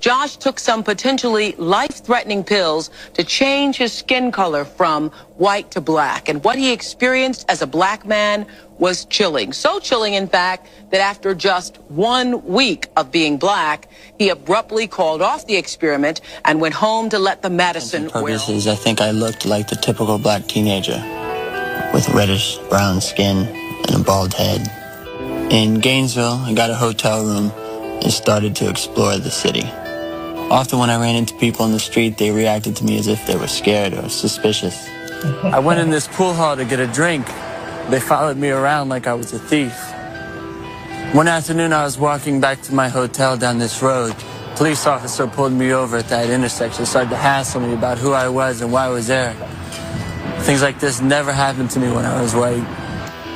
Josh took some potentially life-threatening pills to change his skin color from white to black. And what he experienced as a black man was chilling. So chilling, in fact, that after just 1 week of being black, he abruptly called off the experiment and went home to let the medicine wear off. I think I looked like the typical black teenager with reddish brown skin and a bald head. In Gainesville, I got a hotel room and started to explore the city. Often when I ran into people in the street, they reacted to me as if they were scared or suspicious. I went in this pool hall to get a drink. They followed me around like I was a thief. One afternoon, I was walking back to my hotel down this road. A police officer pulled me over at that intersection, started to hassle me about who I was and why I was there. Things like this never happened to me when I was white.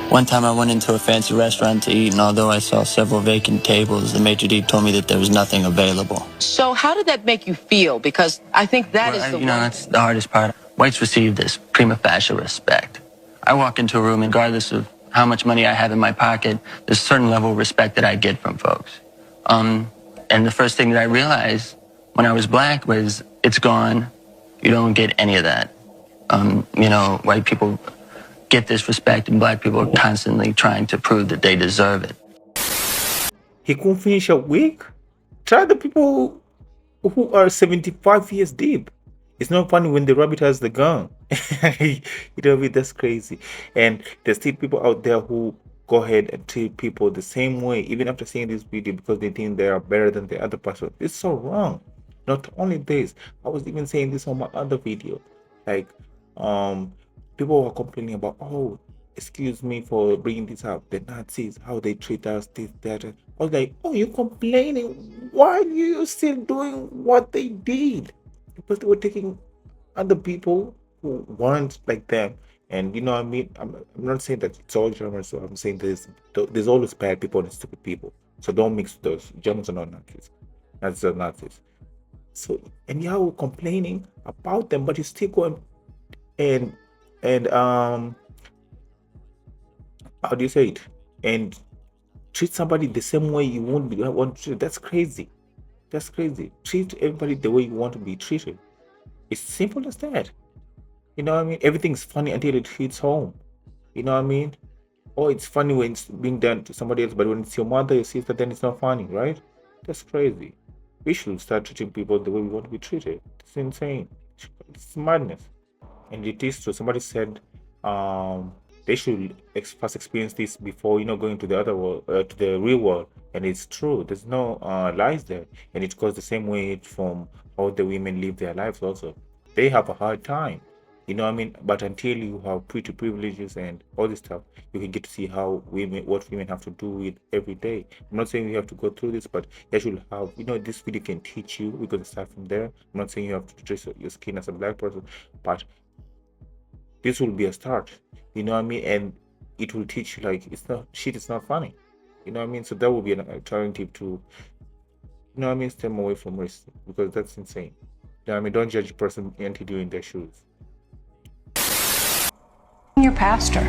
One time I went into a fancy restaurant to eat, and although I saw several vacant tables, the maitre d' told me that there was nothing available. So how did that make you feel? Because I think that's the hardest part. Whites receive this prima facie respect. I walk into a room, and regardless of how much money I have in my pocket, there's a certain level of respect that I get from folks. And the first thing that I realized when I was black was, it's gone. You don't get any of that. White people get this respect, and black people are constantly trying to prove that they deserve it. He couldn't finish a week? Try the people who are 75 years deep. It's not funny when the rabbit has the gun. That's crazy. And there's still people out there who go ahead and treat people the same way, even after seeing this video, because they think they are better than the other person. It's so wrong. Not only this, I was even saying this on my other video. Like, people were complaining about, oh, excuse me for bringing this up, the Nazis, how they treat us, this, that. I was like, oh, you're complaining? Why are you still doing what they did? Because they were taking other people who weren't like them. And you know what I mean? I'm not saying that it's all Germans, so I'm saying there's always bad people and stupid people. So don't mix those. Germans are not Nazis. Nazis are Nazis. So, and you're complaining about them, but you still go and how do you say it? And treat somebody the same way you want to treat. That's crazy. That's crazy. Treat everybody the way you want to be treated. It's simple as that. You know what I mean? Everything's funny until it hits home. You know what I mean? Oh, it's funny when it's being done to somebody else, but when it's your mother, your sister, then it's not funny, right? That's crazy. We should start treating people the way we want to be treated. It's insane. It's madness. And it is true. Somebody said they should first experience this before going to the other world, to the real world. And it's true. There's no lies there, and it goes the same way from how the women live their lives. Also, they have a hard time. You know what I mean? But until you have pretty privileges and all this stuff, you can get to see what women have to do with every day. I'm not saying you have to go through this, but you should have, this video can teach you. We're going to start from there. I'm not saying you have to dress your skin as a black person, but this will be a start. You know what I mean? And it will teach you, like, it's not funny. You know what I mean? So that will be an alternative to, stay away from racism, because that's insane. You know what I mean? Don't judge a person until you're in their shoes. Your pastor.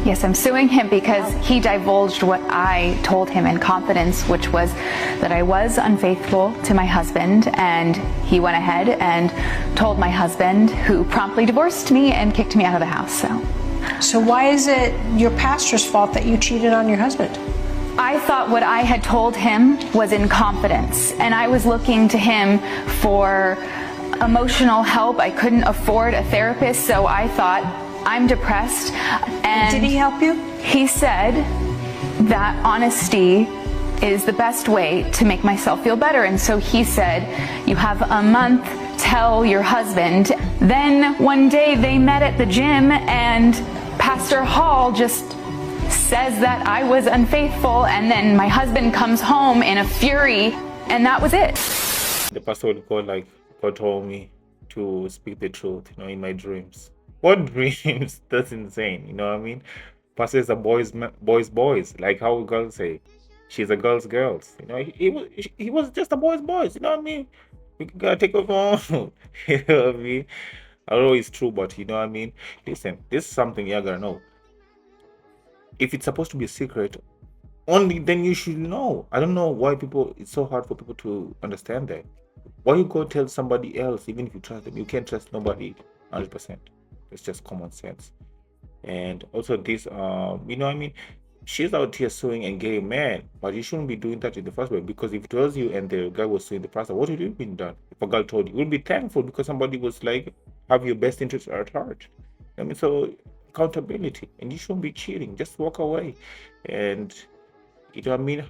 Yes, I'm suing him because he divulged what I told him in confidence, which was that I was unfaithful to my husband, and he went ahead and told my husband, who promptly divorced me and kicked me out of the house. So why is it your pastor's fault that you cheated on your husband? I thought what I had told him was in confidence, and I was looking to him for emotional help. I couldn't afford a therapist, so I thought, I'm depressed. And did he help you? He said that honesty is the best way to make myself feel better. And so he said, you have a month, tell your husband. Then one day they met at the gym, and Pastor Hall just says that I was unfaithful, and then my husband comes home in a fury, and that was it. The pastor would go like, God told me to speak the truth, in my dreams. What dreams? That's insane. You know what I mean? Pastor is a boys. Like how girls say, she's a girl's. He was just a boys. You know what I mean? We gotta take off on. You know what I mean? I don't know it's true, but you know what I mean? Listen, this is something you gotta know. If it's supposed to be a secret, only then you should know. I don't know why it's so hard for people to understand that. Why you go tell somebody else, even if you trust them? You can't trust nobody 100%. It's just common sense. And also this, she's out here suing a gay man, but you shouldn't be doing that in the first place, because if it was you and the guy was suing the pastor, what would you have been done? If a girl told you, you'd be thankful because somebody was like, have your best interest at heart. So accountability, and you shouldn't be cheating. Just walk away. And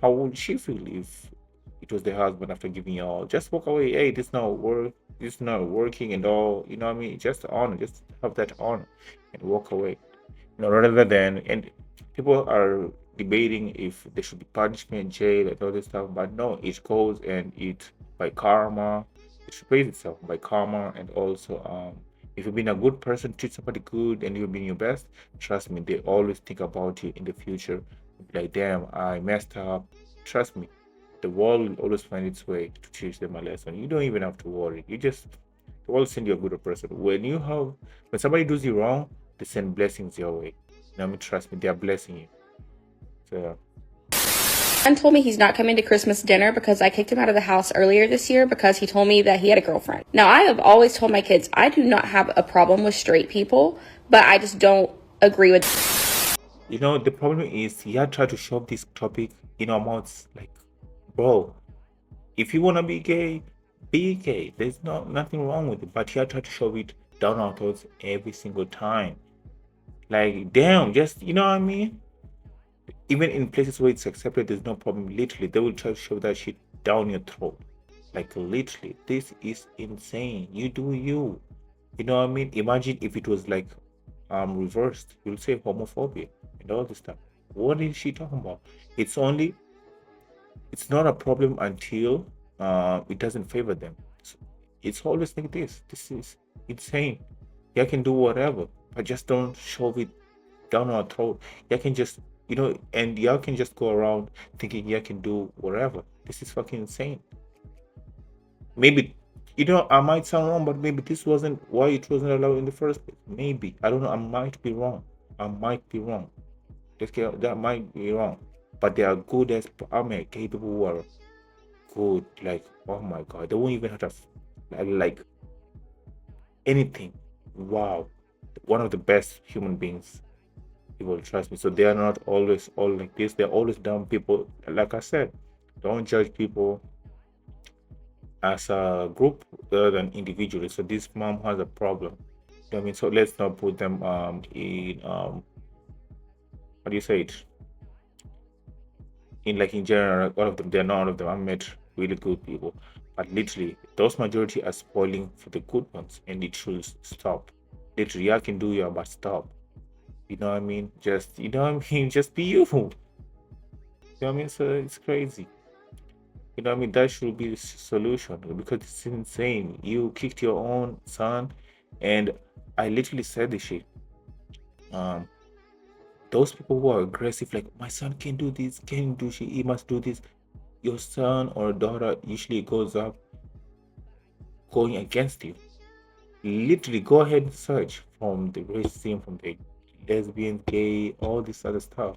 how would she feel if it was the husband after giving you all? Just walk away. Hey, this is not working and all. Just honor, just have that honor and walk away. Rather than, and people are debating if there should be punishment, jail, and all this stuff, but no, it goes and it by karma. It should praise itself by karma. And also, if you've been a good person, treat somebody good, and you've been your best, trust me, they always think about you in the future. Like, damn, I messed up. Trust me, the world will always find its way to teach them a lesson. You don't even have to worry. The world send you a good person. When somebody does you wrong, they send blessings your way. Trust me, they are blessing you. So And told me he's not coming to Christmas dinner because I kicked him out of the house earlier this year because he told me that he had a girlfriend. Now, I have always told my kids I do not have a problem with straight people, but I just don't agree with. The problem is he had tried to shove this topic in our mouths. Like, bro, if you wanna be gay, be gay. There's nothing wrong with it. But he had tried to shove it down our throats every single time. Like, damn, just even in places where it's accepted, there's no problem. Literally, they will try to shove that shit down your throat. Like, literally, this is insane. You do you. Imagine if it was like reversed. You'll say homophobia and all this stuff. What is she talking about? It's not a problem until it doesn't favor them. It's always like this. This is insane. You can do whatever, but just don't shove it down our throat. You can just, and y'all can just go around thinking you can do whatever. This is fucking insane. Maybe, I might sound wrong, but maybe this wasn't why it wasn't allowed in the first place. Maybe. I don't know. I might be wrong. That might be wrong. But there are good as gay people who are good. Like, oh my God. They won't even have to, like, anything. Wow. One of the best human beings. People trust me. So they are not always all like this. They're always dumb people. Like I said, don't judge people as a group rather than individually. So this mom has a problem. So let's not put them in how do you say it? In general, all of them, they're not all of them. I met really good people. But literally, those majority are spoiling for the good ones, and it should stop. Literally, I can do you, but stop. Just just be you. So it's crazy. That should be the solution, because it's insane. You kicked your own son, and I literally said this shit. Those people who are aggressive, like, my son can't do this, can't do shit, he must do this. Your son or daughter usually goes up going against you. Literally, go ahead and search from the racism, from the lesbian, gay, all this other stuff.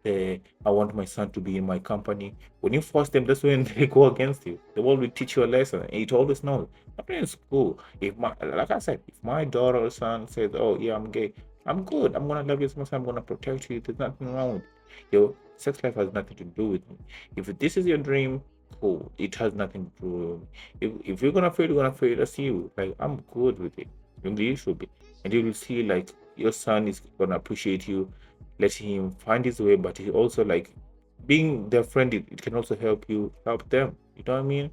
I want my son to be in my company. When you force them, that's when they go against you. The world will teach you a lesson, and it always knows. After in school, like I said, if my daughter or son says, "Oh yeah, I'm gay," I'm good. I'm gonna love you as much. I'm gonna protect you. There's nothing wrong with it. Your sex life has nothing to do with me. If this is your dream, cool. It has nothing to do with me. If you're gonna fail, you're gonna fail. That's you. Like, I'm good with it. You should be, and you will see, like, your son is gonna appreciate you. Let him find his way, but he also, like, being their friend, it can also help you help them. You know what I mean?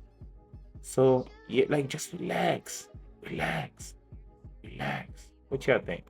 So yeah, like, just relax. What you think?